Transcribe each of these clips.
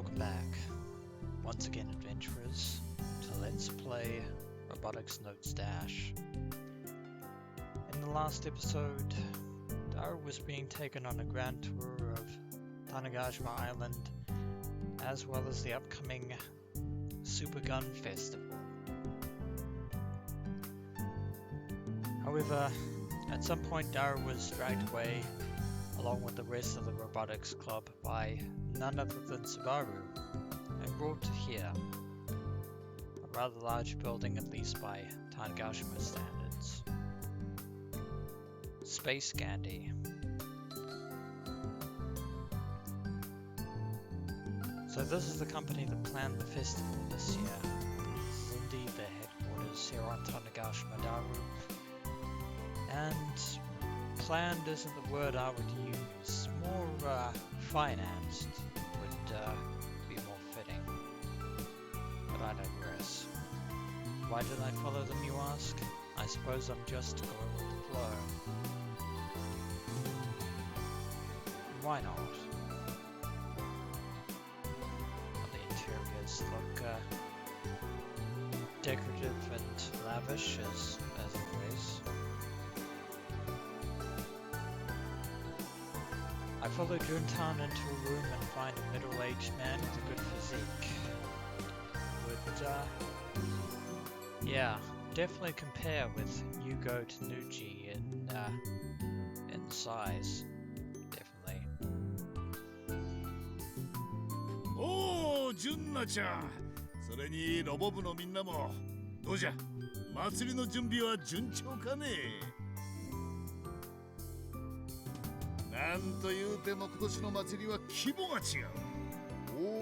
Welcome back, once again adventurers, to Let's Play Robotics Notes DaSH. In the last episode, Daru was being taken on a grand tour of Tanegashima Island, as well as the upcoming Super Gun Festival. However, at some point Daru was dragged away, along with the rest of the Robotics Club, by none other than Subaru, and brought to here, a rather large building at least by Tanegashima standards. Space Gandhi. So this is the company that planned the festival this year. This is indeed their headquarters here on Tanegashima, Daru. And planned isn't the word I would use. More financed would be more fitting. But I digress. Why did I follow them, you ask? I suppose I'm just going with the flow. Why not? Well, the interiors look decorative and lavish as always. I follow Juntan into a room and find a middle-aged man with a good physique. Would, yeah, definitely compare with Yugo Tanuchi in size. Definitely. Oh, Junna-chan! それにロボ部のみんなもどうじゃ祭りの準備は順調かねなんというても今年の祭りは規模が違う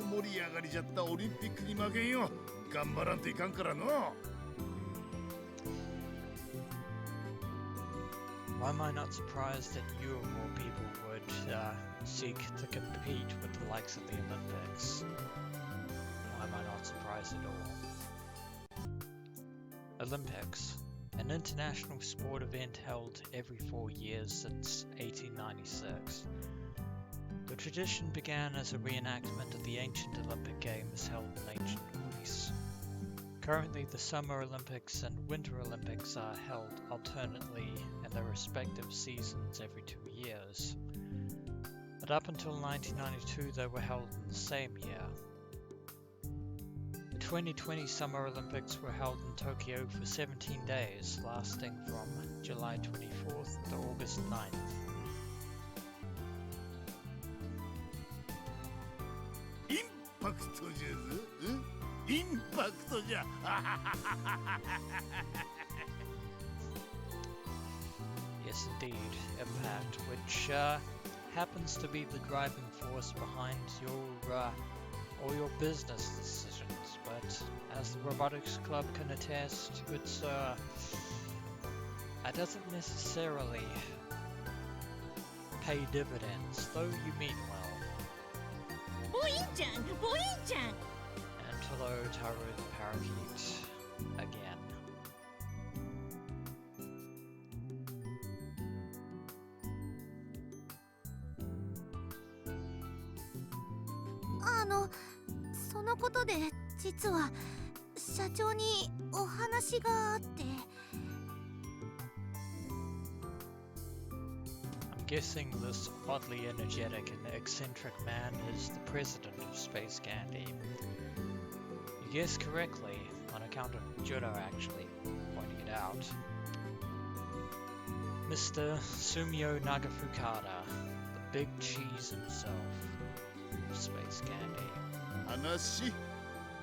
大盛り上がりじゃったオリンピックに負けんよ頑張らんといかんからの Why am I not surprised that you or more people would seek to compete with the likes of the Olympics? Why am I not surprised at all? Olympics. An international sport event held every 4 years since 1896. The tradition began as a reenactment of the ancient Olympic Games held in ancient Greece. Currently, the Summer Olympics and Winter Olympics are held alternately in their respective seasons every 2 years. But up until 1992, they were held in the same year. The 2020 Summer Olympics were held in Tokyo for 17 days, lasting from July 24th to August 9th. Impact じゃぞインパクトじゃ Yes, indeed, impact, which happens to be the driving force behind all your business decisions. But as the Robotics Club can attest, it doesn't necessarily pay dividends, though you mean well. Boin-chan! Boin-chan! And hello, Daru the Parakeet, again. Ah, そのことで実は社長にお話があって I'm guessing this oddly energetic and eccentric man is the president of Space Gandhi. You guessed correctly, on account of Judo actually pointing it out. Mr. Sumio Nagafukada, the big cheese himself, of Space Gandhi. 話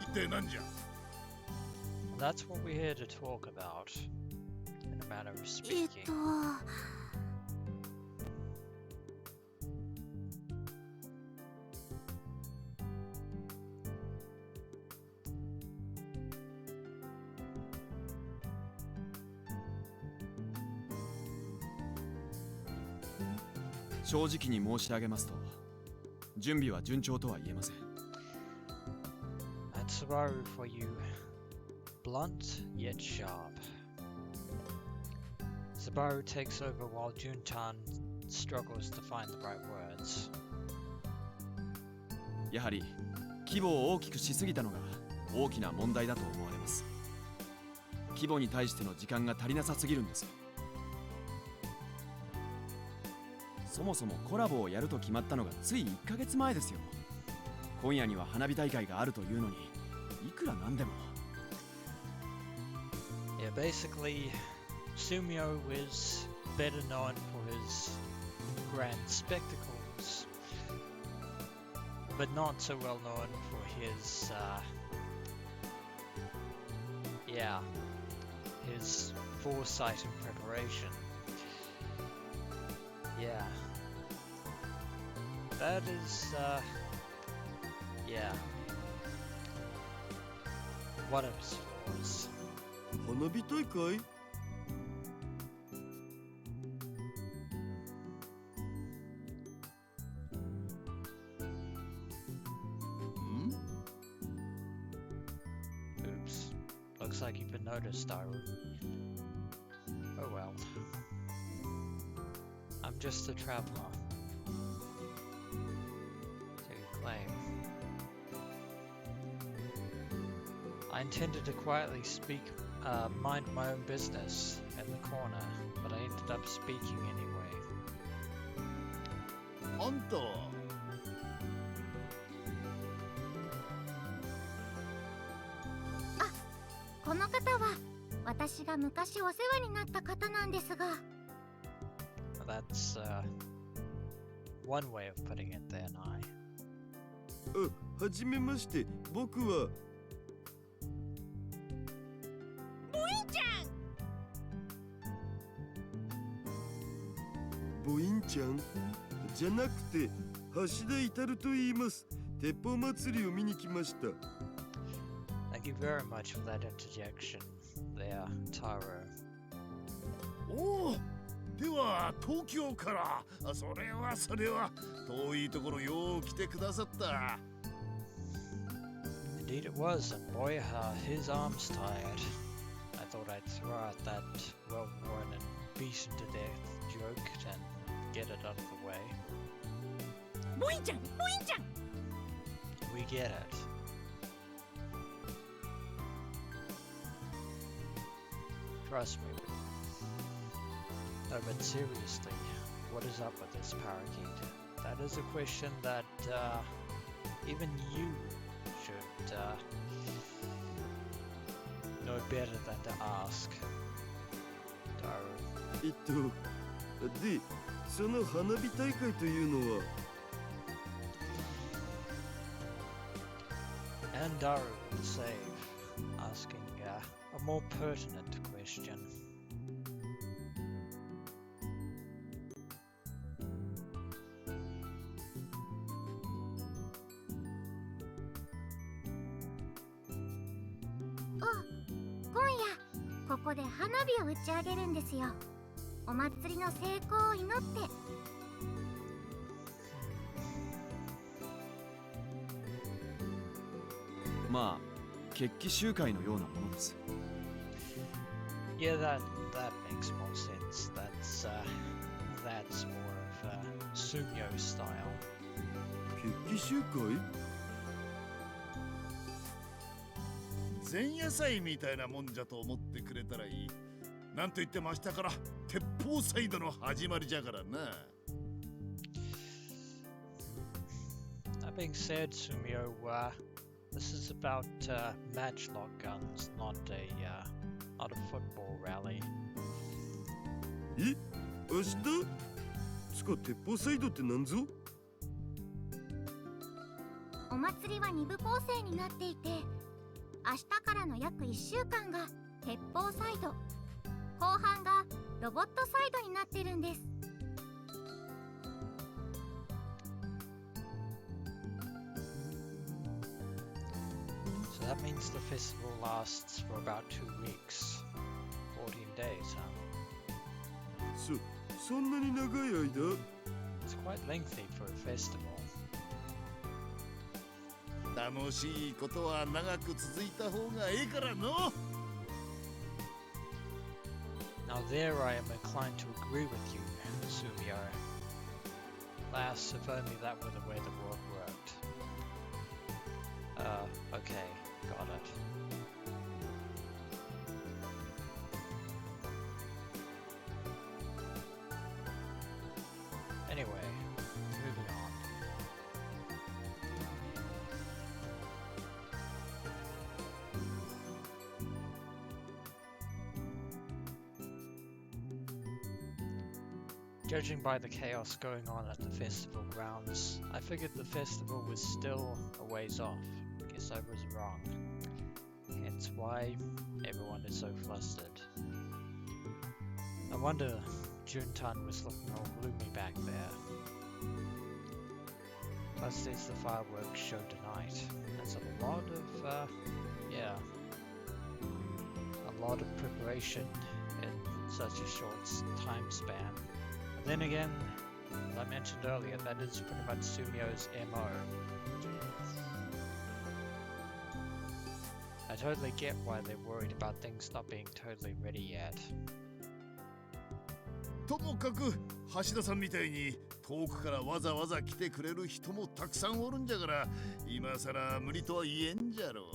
一体なんじゃ That's what we're here to talk about, in a manner of speaking. 正直に申し上げますと、準備は順調とは言えません。And Subaru for you, blunt yet sharp. Subaru takes over while Juntan struggles to find the right words. やはり規模を大きくしすぎたのが大きな問題だと思われます。規模に対しての時間が足りなさすぎるんです。そもそもコラボをやると決まったのがつい1ヶ月前ですよ。今夜には花火大会があるというのに、いくらなんでも。Yeah, basically, Sumio is better known for his grand spectacles, but not so well known for his, his foresight and preparation. Yeah. That is, one of his flaws. 花火大会？Oops. Looks like you've been noticed, Daru. Oh well. I'm just a traveler. So you claim. I intended to quietly mind my own business in the corner, but I ended up speaking anyway. あんたはこの方は私が昔お世話になった方なんですが。 That's one way of putting it there, Nai. はじめまして、僕はボインちゃんじゃなくて橋田至と言います。鉄砲祭りを見に来ました。 Thank you very much for that interjection there, Daru. おお、では東京から。それは遠いところよう来てくださった。 Indeed it was, and boy, his arm's tired. I thought I'd throw out that well-worn and beaten to death joke and get it out of the way. ボインちゃん、ボインちゃん。 We get it. Trust me. No, but seriously, what is up with this parakeet? That is a question that even you should know better than to ask. Daru. で、その花火大会というのは And Daru would save, asking a more pertinent question. Oh, 今夜ここで花火を打ち上げるんですよ。お祭りの成功を祈って。まあ決起集会のようなものです。 Yeah, that makes more sense. That's more of Sumio style. 決起集会？前夜祭みたいなもんじゃと思ってくれたらいい。なんと言っても明日から鉄砲サイドの始まりじゃからな。 That being said, Sumio, this is about matchlock guns, not a football rally. 明日？つか鉄砲サイドってなんぞ？お祭りは2部構成になっていて、明日からの約1週間が鉄砲サイド、後半がロボットサイドになってるんです。 So that means the festival lasts for about 2 weeks. 14 days, huh? そんなに長い間？ It's quite lengthy for a festival. 楽しいことは長く続いた方がええからの。 Now there I am inclined to agree with you, Sumio. Alas, if only that were the way the world worked. Okay, got it. Anyway, moving on. Judging by the chaos going on at the festival grounds, I figured the festival was still a ways off. Guess I was wrong. Hence why everyone is so flustered. No wonder Juntan was looking all gloomy back there. Plus there's the fireworks show tonight. There's a lot of, a lot of preparation in such a short time span. Then again, as I mentioned earlier, that is pretty much Sumio's MO. I totally get why they're worried about things not being totally ready yet. ともかく橋田さんみたいに遠くからわざわざ来てくれる人もたくさんおるんじゃから今さら無理とは言えんじゃろう。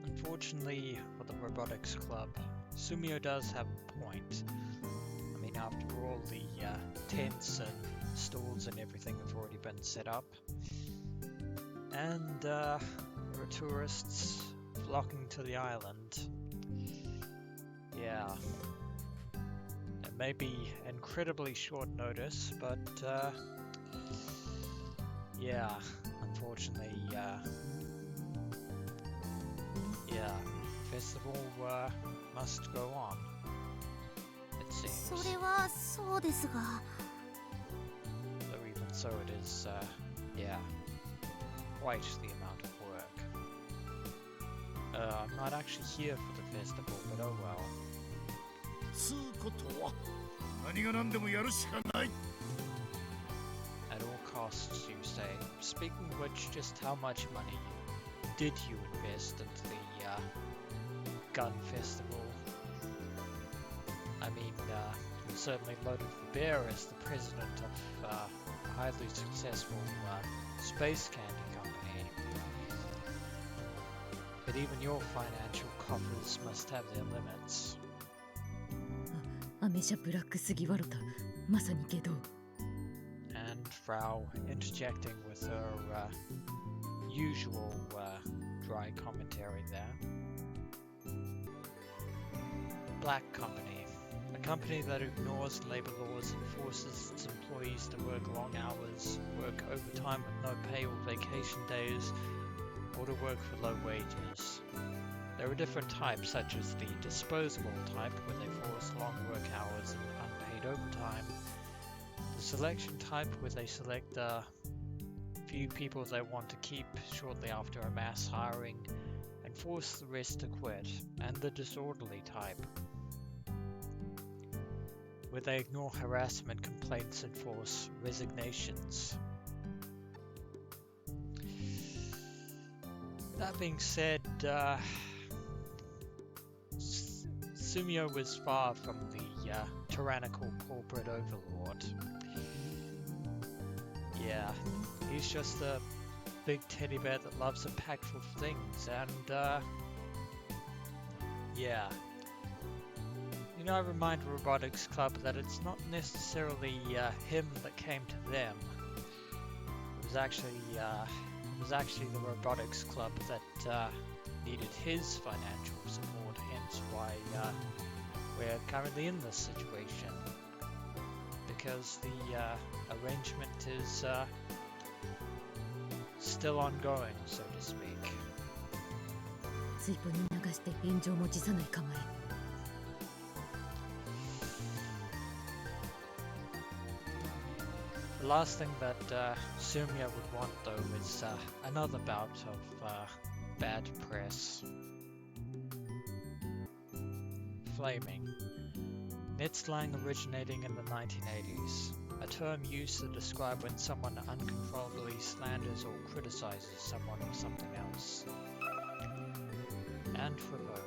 Unfortunately for the Robotics Club, Sumio does have a point. I mean, after all, the tents and stalls and everything have already been set up. And there are tourists flocking to the island. Yeah. It may be incredibly short notice, but yeah, unfortunately, festival must go on, it seems. それはそうですが。 Though even so, it is, quite the amount of work. I'm not actually here for the festival, but oh well. つうことは何が何でもやるしかない。 At all costs, you say. Speaking of which, just how much money did you invest into the gun festival? I mean, you certainly loaded the bear as the president of a highly successful space candy company. But even your financial coffers must have their limits. アメ車ブラックすぎわろた。まさにけど。 And Frau interjecting with her usual dry commentary there. Black Company. A company that ignores labor laws and forces its employees to work long hours, work overtime with no pay or vacation days, or to work for low wages. There are different types, such as the disposable type, where they force long work hours and unpaid overtime. The selection type, where they select a few people they want to keep shortly after a mass hiring and force the rest to quit. And the disorderly type, where they ignore harassment complaints and force resignations. That being said, Sumio was far from the tyrannical corporate overlord. Yeah, he's just a big teddy bear that loves a pack full of things, and yeah. You know, I remind Robotics Club that it's not necessarily him that came to them. It was actually the Robotics Club that needed his financial support, hence why we're currently in this situation. Because the arrangement is still ongoing, so to speak. 水泡に流して炎上も辞さない構え。 The last thing that Sumio would want, though, is another bout of bad press. Flaming. Net slang originating in the 1980s, a term used to describe when someone uncontrollably slanders or criticizes someone or something else. And Revo,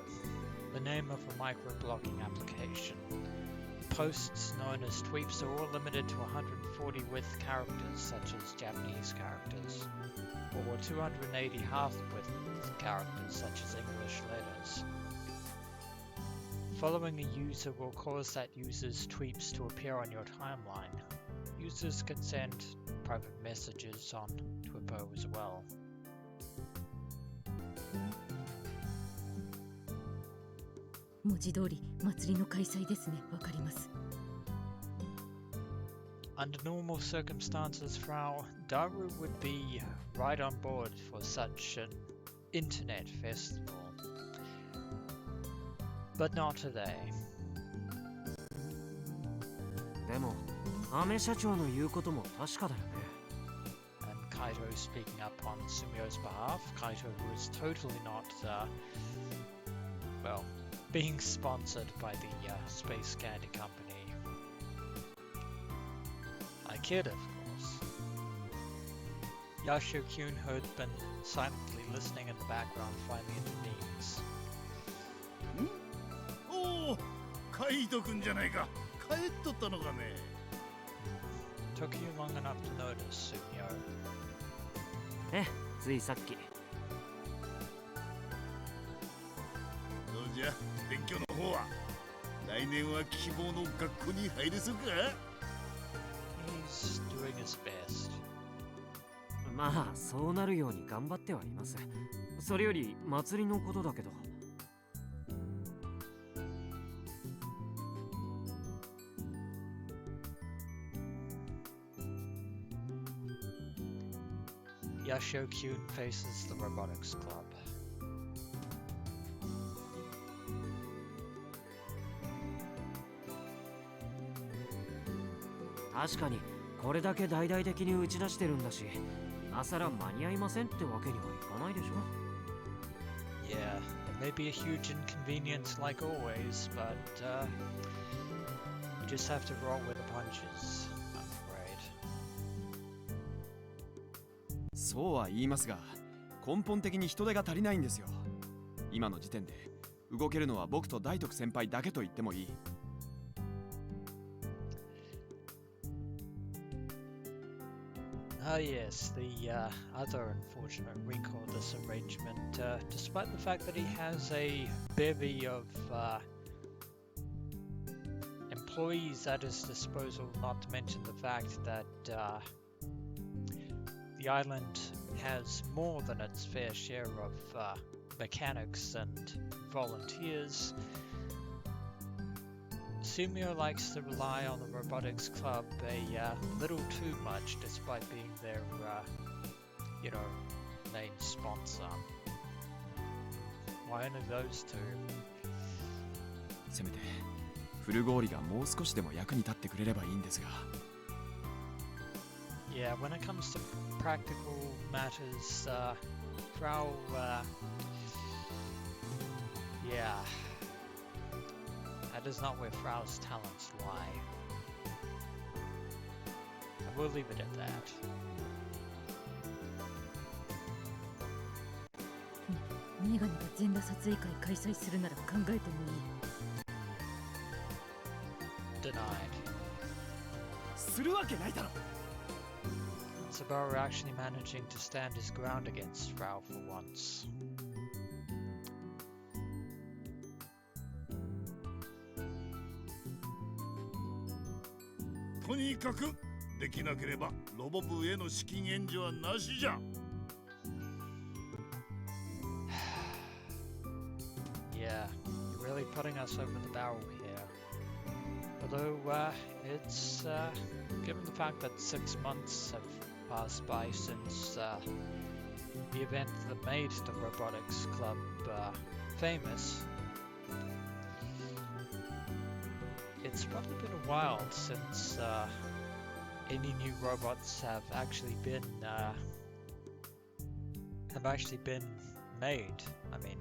the name of a microblogging application. posts known as tweets are all limited to 140 width characters, such as Japanese characters, or 280 half-width characters, such as English letters. Following a user will cause that user's tweets to appear on your timeline. Users can send private messages on Twipo as well. 文字通り祭りの開催ですね。わかります。 Under normal circumstances, Frau, Daru would be right on board for such an internet festival. But not today. でも、アメ社長の言うことも確かだよね。 And Kaito speaking up on Sumio's behalf, Kaito who is totally not, well, being sponsored by the Space Candy Company. I kid, of course. Yashio-kyun, who had been silently listening in the background, finally intervenes. おお、カイト君じゃないか。帰っとったのかね。Took you long enough to notice, Sumio. ついさっき。どうじゃ、勉強の方は。来年は希望の学校に入れそうか。 He's doing his best. まあ、そうなるように頑張ってはいます。それより祭りのことだけど。Yashio-kyun faces the Robotics Club. 確かにこれだけ大々的に打ち出してるんだし、今更間に合いませんってわけにはいかないでしょ。 Yeah, it may be a huge inconvenience like always, but you just have to roll with the punches, I'm afraid. そうは言いますが、根本的に人手が足りないんですよ。今の時点で動けるのは僕と大徳先輩だけと言ってもいい。Ah yes, the other unfortunate wrinkle of this arrangement, despite the fact that he has a bevy of employees at his disposal, not to mention the fact that the island has more than its fair share of mechanics and volunteers. Sumio likes to rely on the Robotics Club a little too much, despite being their, main sponsor. Why only those two? せめて古氷がもう少しでも役に立ってくれればいいんですが。 Yeah, when it comes to practical matters, Frau, yeah, that is not where Frau's talents lie. I will leave it at that. メガネが全裸撮影会開催するなら考えてもいい。Denied. するわけないだろ。 Sabaru actually managing to stand his ground against Frau for once. とにかくできなければロボ部への資金援助はなしじゃ。Yeah, you're really putting us over the barrel here. Although, it's, given the fact that 6 months have passed by since, the event that made the Robotics Club, famous, it's probably been a while since, any new robots have actually been made. I mean,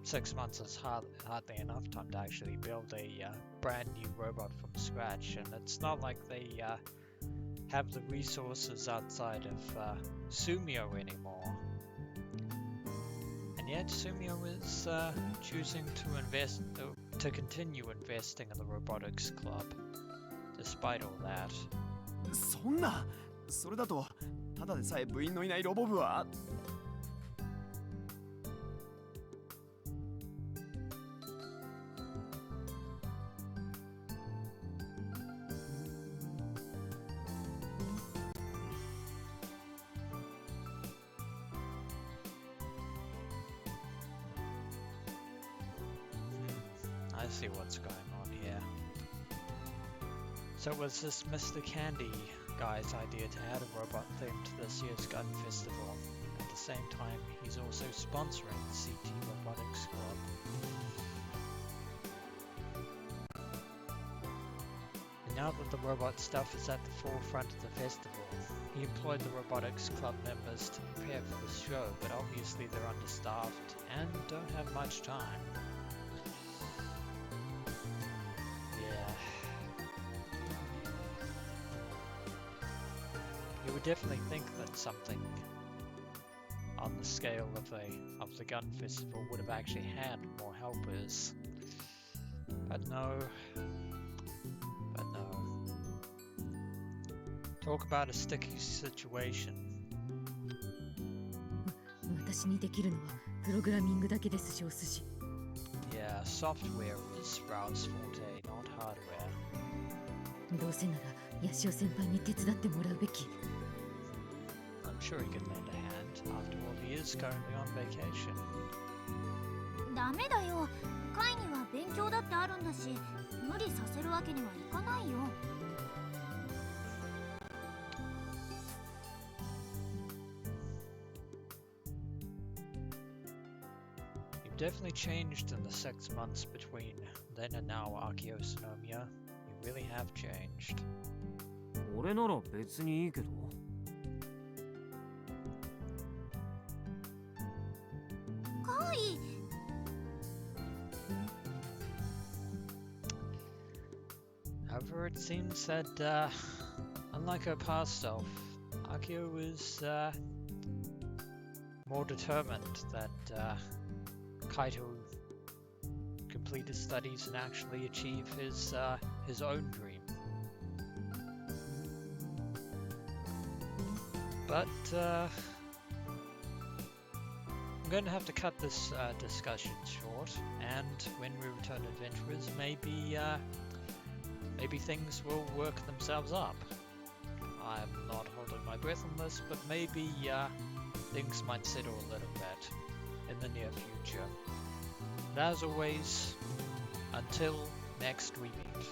6 months is hardly enough time to actually build a brand new robot from scratch, and it's not like they have the resources outside of Sumio anymore. And yet Sumio is choosing to invest to continue investing in the Robotics Club. Despite all that, そんな、それだとただでさえ部員のいないロボ部は。I see what's going on here. So it was this Mr. Candy guy's idea to add a robot theme to this year's gun festival. At the same time, he's also sponsoring the CT Robotics Club. And now that the robot stuff is at the forefront of the festival, he employed the Robotics Club members to prepare for the show, but obviously they're understaffed and don't have much time. You would definitely think that something on the scale of the gun festival would have actually had more helpers, but no. Talk about a sticky situation. 私にできるのはプログラミングだけですし、お寿司。Yeah, software is Rao's forte, not hardware. どうせならヤシオ先輩に手伝ってもらうべき。I'm sure he can lend a hand. After all, he is currently on vacation. ダメだよ。会には勉強だってあるんだし、無理させるわけにはいかないよ。You've definitely changed in the 6 months between then and now, Akio Sumio. You really have changed. 俺なら別にいいけど。会。However, it seems that, unlike her past self, Akio is more determined that Kaito complete his studies and actually achieve his own dream. But I'm going to have to cut this discussion short, and when we return adventurers, maybe things will work themselves up. I'm not holding my breath on this, but maybe things might settle a little bit in the near future. But as always, until next we meet.